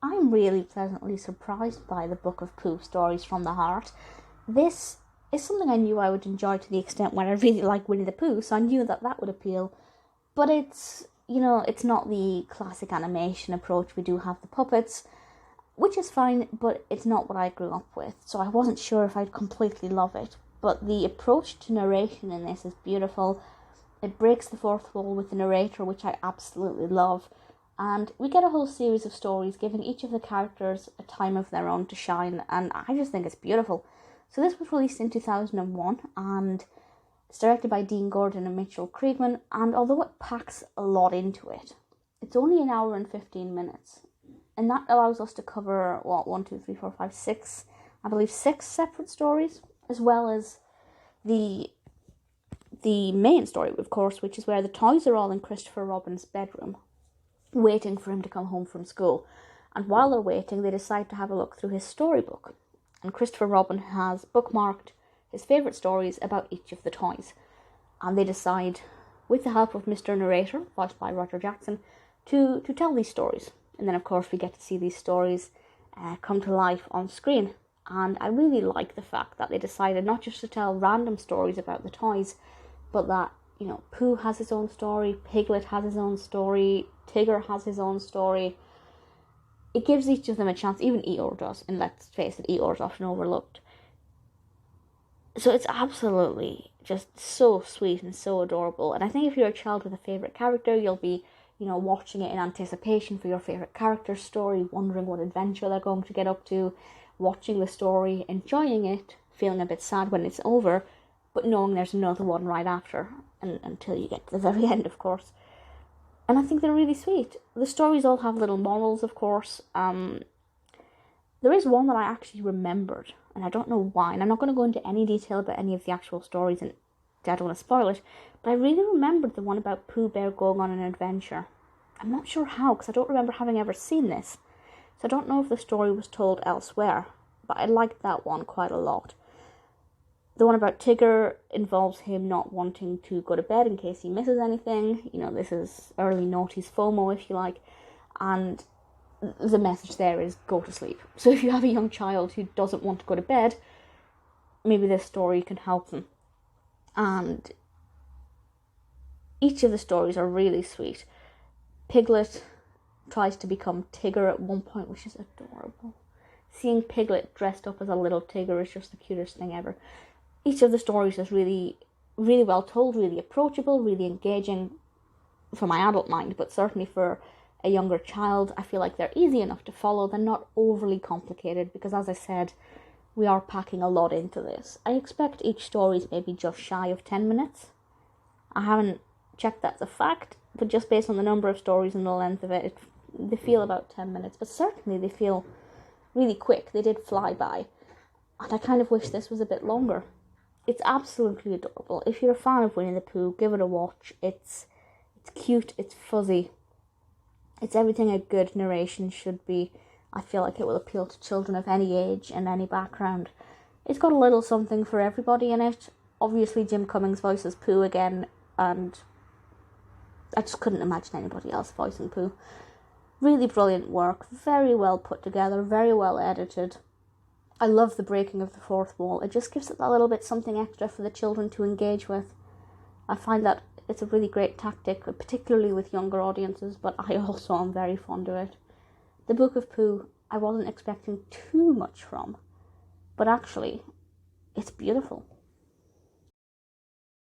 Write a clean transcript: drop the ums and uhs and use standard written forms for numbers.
I'm really pleasantly surprised by the Book of Pooh Stories from the Heart. This is something I knew I would enjoy to the extent where I really like Winnie the Pooh, so I knew that that would appeal. But it's, it's not the classic animation approach. We do have the puppets, which is fine, but it's not what I grew up with, so I wasn't sure if I'd completely love it. But the approach to narration in this is beautiful. It breaks the fourth wall with the narrator, which I absolutely love. And we get a whole series of stories giving each of the characters a time of their own to shine, and I just think it's beautiful. So this was released in 2001, and it's directed by Dean Gordon and Mitchell Kriegman, and although it packs a lot into it, it's only an hour and 15 minutes. And that allows us to cover, 6 separate stories, as well as the main story, of course, which is where the toys are all in Christopher Robin's bedroom, waiting for him to come home from school. And while they're waiting, they decide to have a look through his storybook. And Christopher Robin has bookmarked his favourite stories about each of the toys. And they decide, with the help of Mr. Narrator, voiced by Roger Jackson, to tell these stories. And then, of course, we get to see these stories come to life on screen. And I really like the fact that they decided not just to tell random stories about the toys, but that, Pooh has his own story, Piglet has his own story, Tigger has his own story. It gives each of them a chance, even Eeyore does, and let's face it, Eeyore's often overlooked. So it's absolutely just so sweet and so adorable. And I think if you're a child with a favourite character, you'll be, watching it in anticipation for your favourite character's story, wondering what adventure they're going to get up to, watching the story, enjoying it, feeling a bit sad when it's over, but knowing there's another one right after, and until you get to the very end, of course. And I think they're really sweet. The stories all have little morals, of course. There is one that I actually remembered, and I don't know why, and I'm not going to go into any detail about any of the actual stories, and I don't want to spoil it, but I really remembered the one about Pooh Bear going on an adventure. I'm not sure how, because I don't remember having ever seen this. So I don't know if the story was told elsewhere, but I liked that one quite a lot. The one about Tigger involves him not wanting to go to bed in case he misses anything. This is early noughties FOMO, if you like. And the message there is go to sleep. So if you have a young child who doesn't want to go to bed, maybe this story can help them. And each of the stories are really sweet. Piglet tries to become Tigger at one point, which is adorable. Seeing Piglet dressed up as a little Tigger is just the cutest thing ever. Each of the stories is really, really well told, really approachable, really engaging for my adult mind, but certainly for a younger child, I feel like they're easy enough to follow. They're not overly complicated, because as I said, we are packing a lot into this. I expect each story is maybe just shy of 10 minutes. I haven't checked that's a fact, but just based on the number of stories and the length of it, they feel about 10 minutes, but certainly they feel really quick. They did fly by, and I kind of wish this was a bit longer. It's absolutely adorable. If you're a fan of Winnie the Pooh, give it a watch. It's cute, it's fuzzy, it's everything a good narration should be. I feel like it will appeal to children of any age and any background. It's got a little something for everybody in it. Obviously Jim Cummings voices Pooh again, and I just couldn't imagine anybody else voicing Pooh. Really brilliant work, very well put together, very well edited. I love the breaking of the fourth wall. It just gives it that little bit something extra for the children to engage with. I find that it's a really great tactic, particularly with younger audiences, but I also am very fond of it. The Book of Pooh, I wasn't expecting too much from, but actually, it's beautiful.